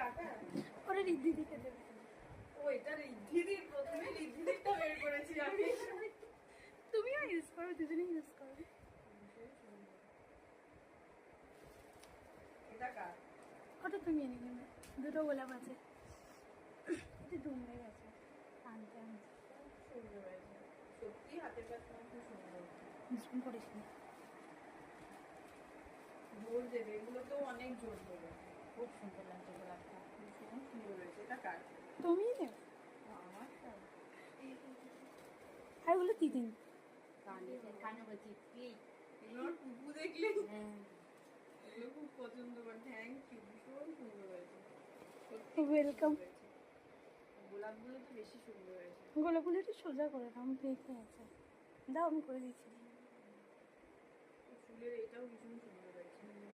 কাকা ওরা রিদ্ধিদিকে দেবে। ও এটা রিদ্ধিদির, প্রথমে রিদ্ধিদিরটা বের করেছি আমি। তুমিও ইউজ করো, দুজনেই ইউজ করো। এটা কার? ওটা তুমি এনে নেবে, দুটো গোলাপ আছে। এটা দুমড়ে গেছে আনতে আনতে। সুন্দর হয়েছে সত্যি, হাতের কাজ খুব সুন্দর। মিশ্রণ করিস না। জোর দেবে, এগুলো তো অনেক জোর দেবে। খুব সুন্দর লাগছে গোলাপটা। ভীষণ সুন্দর হয়েছে। এটা কার? তুমিই নেবে। আমার আর ওগুলো দিদিন। এগুলোর পুকু দেখলে এগুলো খুব পছন্দ করে। থ্যাংক ইউ, ভীষণ সুন্দর হয়েছে। ওয়েলকাম। গোলাপগুলো তো বেশি সুন্দর হয়েছে। গোলাপগুলো একটু সোজা করে দাও, আমি দেখে আছে। দাও, আমি করে দিচ্ছি। ফুলের এটাও ভীষণ সুন্দর।